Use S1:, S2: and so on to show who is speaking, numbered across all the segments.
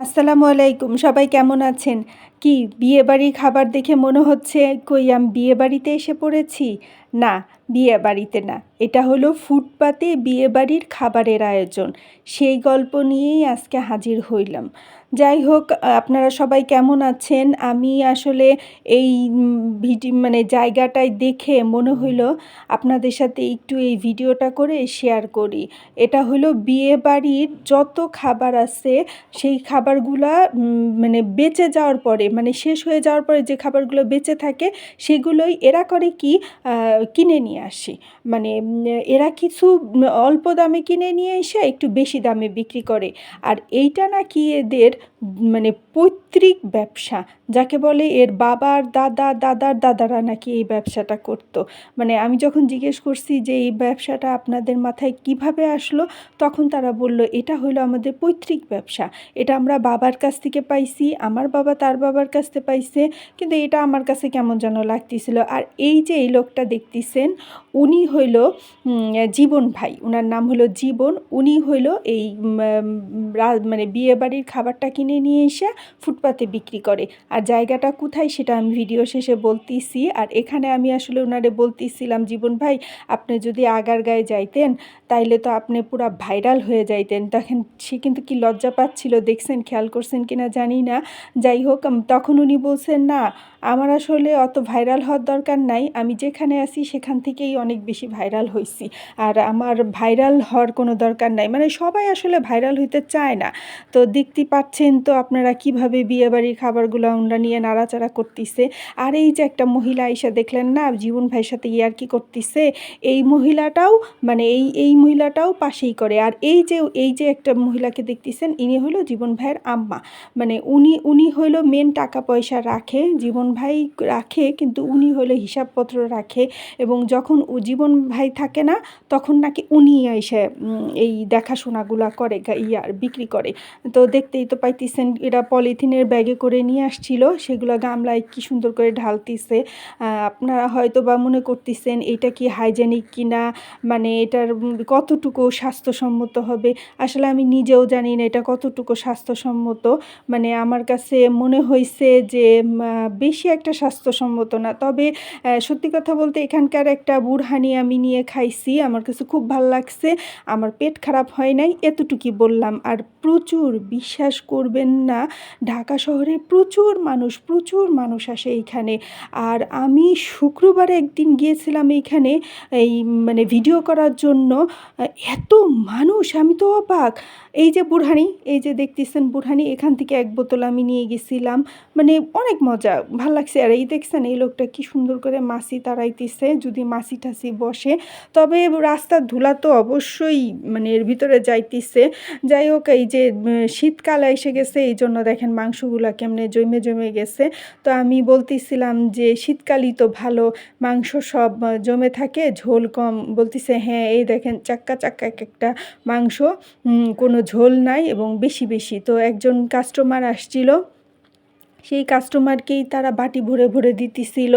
S1: আসসালামু আলাইকুম। সবাই কেমন আছেন? কি বিয়েবাড়ির খাবার দেখে মনে হচ্ছে কই আমি বিয়েবাড়িতে এসে পড়েছি? না, বিয়েবাড়িতে না। এটা হলো ফুটপাতে বিয়েবাড়ির খাবারের আয়োজন। সেই গল্প নিয়েই আজকে হাজির হইলাম। যাই হোক আপনারা সবাই কেমন আছেন? আমি আসলে এই মানে জায়গাটায় দেখে মনে হইলো আপনাদের সাথে একটু এই ভিডিওটা করে শেয়ার করি। এটা হলো বিয়েবাড়ির যত খাবার আছে সেই খাবারগুলা মানে বেঁচে যাওয়ার পরে মানে শেষ হয়ে যাওয়ার পরে যে খাবারগুলো বেঁচে থাকে সেগুলোই এরা করে কি কিনে নিয়ে আসে। মানে এরা কিছু অল্প দামে কিনে নিয়ে এসে একটু বেশি দামে বিক্রি করে। আর এইটা নাকি এদের মানে পৈতৃক ব্যবসা। যাকে বলে এর বাবার দাদা, দাদার দাদারা নাকি এই ব্যবসাটা করত। মানে আমি যখন জিজ্ঞেস করছি যে এই ব্যবসাটা আপনাদের মাথায় কিভাবে আসলো? তখন তারা বলল, "এটা হলো আমাদের পৈতৃক ব্যবসা। এটা আমরা বাবার কাছ থেকে পাইছি, আমার বাবা তার বাবার কাছ থেকে পাইছে। কিন্তু এটা আমার কাছে কেমন যেন লাগতেছিল।" আর এই যে এই লোকটা দেখতেছেন, উনি হইল জীবন ভাই। উনার নাম হলো জীবন। উনি হইল এই মানে বিয়েবাড়ির খাবারটা কিনে নিয়ে এসে ফুটপাতে বিক্রি করে। আর জায়গাটা কোথায় সেটা আমি ভিডিও শেষে বলতেছি। আর এখানে আমি আসলে উনারে বলতেছিলাম, "জীবন ভাই, আপনি যদি আগারগাঁয়ে যাইতেন তাইলে তো আপনি পুরা ভাইরাল হয়ে যাইতেন।" তখন সে কিন্তু কি লজ্জা পাচ্ছিল, দেখছেন, খেয়াল করছেন কিনা জানি না। যাই হোক তখন উনি বলছেন, "না, আমার আসলে অত ভাইরাল হওয়ার দরকার নাই। আমি যেখানে আছি সেখান থেকেই অনেক বেশি ভাইরাল হইছি। আর আমার ভাইরাল হওয়ার কোনো দরকার নাই।" মানে সবাই আসলে ভাইরাল হইতে চায় না। তো দেখতেই পাচ্ছেন তো আপনারা কিভাবে বিয়েবাড়ির খাবারগুলো ওনরা নিয়ে নাড়াচাড়া করতিছে। আর এই যে একটা মহিলা আইসা দেখলেন না জীবন ভাইয়ের সাথে ইয়ার্কি করতিছে, এই মহিলাটাও মানে এই মহিলাটাও পাশেই করে। আর এই যে একটা মহিলাকে দেখতেছেন, ইনি হলো জীবন ভাইয়ের আম্মা। মানে উনি হইলো মেন টাকা পয়সা রাখে, জীবন ভাই রাখে কিন্তু উনি হলো হিসাবপত্র রাখে। এবং যখন জীবন ভাই থাকে না তখন নাকি উনি এসে এই দেখাশোনাগুলা করে বিক্রি করে। তো দেখতেই তো পাইতেছেন এরা পলিথিনের ব্যাগে করে নিয়ে আসছিল, সেগুলো গামলায় কি সুন্দর করে ঢালতিছে। আপনারা হয়তো বা মনে করতেছেন এটা কি হাইজেনিক কিনা, মানে এটার কতটুকু স্বাস্থ্যসম্মত হবে। আসলে আমি নিজেও জানি না এটা কতটুকু স্বাস্থ্যসম্মত। মানে আমার কাছে মনে হইছে যে বেশি একটা স্বাস্থ্যসম্মত না। তবে সত্যি কথা বলতে এখানকার একটা বুরহানি আমি নিয়ে খাইছি। আমার কাছে খুব ভাল লাগছে। আমার পেট খারাপ হয় নাই, এতটুকুই বললাম। আর প্রচুর, বিশ্বাস করবেন না, ঢাকা শহরে প্রচুর মানুষ আসে এইখানে। আর আমি শুক্রবারে একদিন গিয়েছিলাম এইখানে এই মানে ভিডিও করার জন্য। এত মানুষ, আমি তো অবাক। এই যে বুরহানি, এই যে দেখতেছেন বুরহানি, এখান থেকে এক বোতল আমি নিয়ে গেছিলাম। মানে অনেক মজা, ভাল লাগছে। আর এই দেখছেন এই লোকটা কি সুন্দর করে মাছি তাড়াইতেছে, যদি মাছি টাছি বসে। তবে রাস্তার ধুলা তো অবশ্যই মানে এর ভিতরে যাইতেছে। যাই হোক এই যে শীতকাল এসে গেছে, এই জন্য দেখেন মাংসগুলা কেমনে জমে গেছে। তো আমি বলতেছিলাম যে শীতকালই তো ভালো, মাংস সব জমে থাকে, ঝোল কম। বলতেছে, "হ্যাঁ, এই দেখেন চাক্কা একেকটা মাংস, কোনো ঝোল নাই এবং বেশি।" তো একজন কাস্টমার আসছিল, সেই কাস্টমারকেই তারা বাটি ভরে দিতেছিল।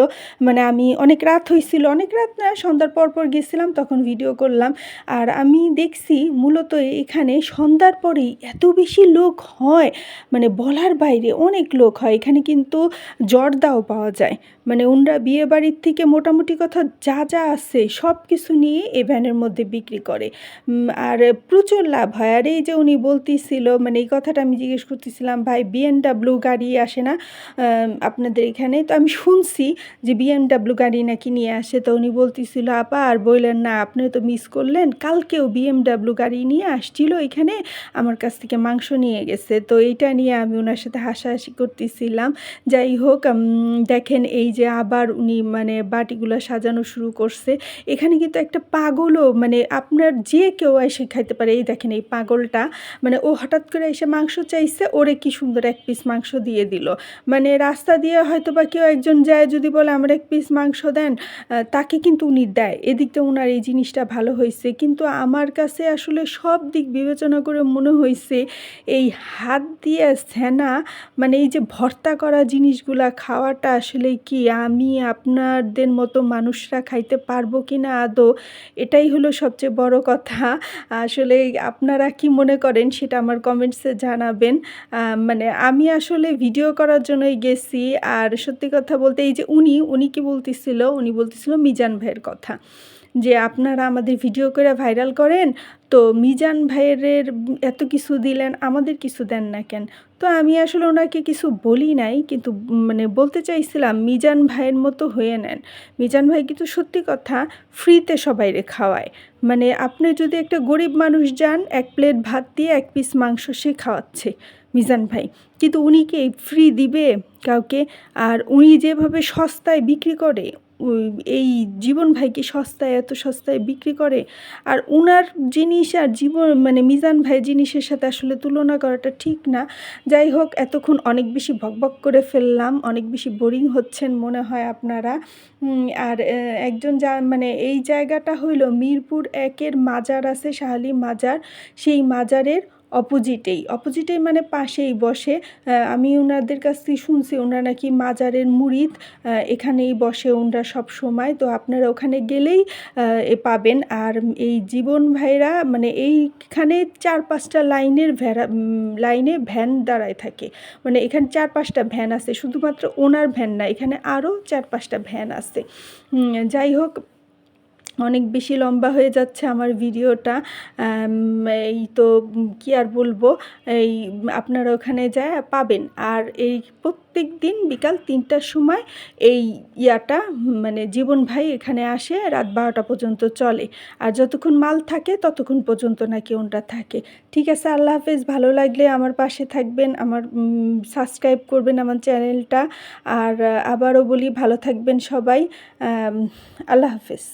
S1: মানে আমি অনেক রাত হইছিল, অনেক রাত না, সন্ধ্যার পর গেছিলাম, তখন ভিডিও করলাম। আর আমি দেখছি মূলত এখানে সন্ধ্যার পরেই এত বেশি লোক হয়, মানে বলার বাইরে অনেক লোক হয়। এখানে কিন্তু জর্দাও পাওয়া যায়। মানে উনরা বিয়েবাড়ির থেকে মোটামুটি কথা যা আছে সব কিছু নিয়ে এই ভ্যানের মধ্যে বিক্রি করে। আর প্রচুর লাভ হয়। আর এই যে উনি বলতেছিল, মানে এই কথাটা আমি জিজ্ঞেস করতেছিলাম, "ভাই, BMW গাড়ি আসে না আপনাদের এখানে?" তো আমি শুনছি যে BMW গাড়ি নাকি নিয়ে আসে। তো উনি বলতেছিল, "আপা আর বইলেন না, আপনি তো মিস করলেন। কালকেও BMW গাড়ি নিয়ে আসছিল এখানে, আমার কাছ থেকে মাংস নিয়ে গেছে।" তো এইটা নিয়ে আমি ওনার সাথে হাসাহাসি করতেছিলাম। যাই হোক দেখেন এই যে আবার উনি মানে বাটিগুলো সাজানো শুরু করছে। এখানে কিন্তু একটা পাগলও, মানে আপনার যে কেউ এসে খাইতে পারে। এই দেখেন এই পাগলটা, মানে ও হঠাৎ করে এসে মাংস চাইছে, ওরে কি সুন্দর এক পিস মাংস দিয়ে দিল। মানে রাস্তা দিয়ে হয়তো বা কেউ একজন যায় যদি বলে, "আমার এক পিস মাংস দেন", তাকে কিন্তু উনি দেয়। এদিক দিয়ে উনার এই জিনিসটা ভালো হইছে। কিন্তু আমার কাছে আসলে সব দিক বিবেচনা করে মনে হইছে এই হাত দিয়ে ছ্যানা, মানে এই যে ভর্তা করা জিনিসগুলা খাওয়াটা আসলে কি আমি আপনাদের মতো মানুষরা খাইতে পারবো কিনা আদৌ, এটাই হলো সবচেয়ে বড় কথা। আসলে আপনারা কি মনে করেন সেটা আমার কমেন্টসে জানাবেন। মানে আমি আসলে ভিডিও করার জন্যই গেছি। আর সত্যি কথা বলতে এই যে উনি কি বলতেছিল? উনি বলতেছিল মিজান ভাইয়ের কথা। যে আপনারা আমাদের ভিডিও করে ভাইরাল করেন, তো মিজান ভাইয়ের এত কিছু দিলেন, আমাদের কিছু দেন না কেন? তো আমি আসলে ওনাকে কিছু বলি নাই, কিন্তু মানে বলতে চাইছিলাম মিজান ভাইয়ের মতো হয়ে নেন। মিজান ভাই কিন্তু সত্যি কথা ফ্রিতে সবাইরে খাওয়ায়। মানে আপনি যদি একটা গরিব মানুষ যান, ১ প্লেট ভাত দিয়ে ১ পিস মাংস সে খাওয়াচ্ছে মিজান ভাই। কিন্তু উনি কি ফ্রি দিবে কাউকে? আর উনি যেভাবে সস্তায় বিক্রি করে, এই জীবন ভাই কি সস্তায় এত সস্তায় বিক্রি করে? আর উনার জিনিস আর মানে মিজান ভাইয়ের জিনিসের সাথে আসলে তুলনা করাটা ঠিক না। যাই হোক, এতক্ষণ অনেক বেশি বকবক করে ফেললাম, অনেক বেশি বোরিং হচ্ছেন মনে হয় আপনারা। আর একজন মানে এই জায়গাটা হইলো মিরপুর ১ এর মাজার আছে, শাহ আলী মাজার, সেই মাজারের অপোজিটেই মানে পাশেই বসে। আমি উনাদের কাছ থেকে শুনছি ওনারা নাকি মাজারের মুরিদ, এখানেই বসে ওনারা সবসময়। তো আপনারা ওখানে গেলেই পাবেন। আর এই জীবন ভাইরা মানে এইখানে ৪-৫টা লাইনে ভ্যান দাঁড়ায় থাকে। মানে এখানে ৪-৫টা ভ্যান আছে, শুধুমাত্র ওনার ভ্যান না, এখানে আরও ৪-৫টা ভ্যান আছে। যাই হোক, অনেক বেশি লম্বা হয়ে যাচ্ছে আমার ভিডিওটা। এই তো কি আর বলবো, এই আপনারা ওখানে যায় পাবেন। আর এই প্রত্যেকদিন বিকাল ৩টার সময় এই মানে জীবন ভাই এখানে আসে, রাত ১২টা পর্যন্ত চলে। আর যতক্ষণ মাল থাকে ততক্ষণ পর্যন্ত নাকি ওনটা থাকে। ঠিক আছে, আল্লাহ হাফেজ। ভালো লাগলে আমার পাশে থাকবেন, আমার সাবস্ক্রাইব করবেন আমার চ্যানেলটা। আর আবারও বলি, ভালো থাকবেন সবাই। আল্লাহ হাফেজ।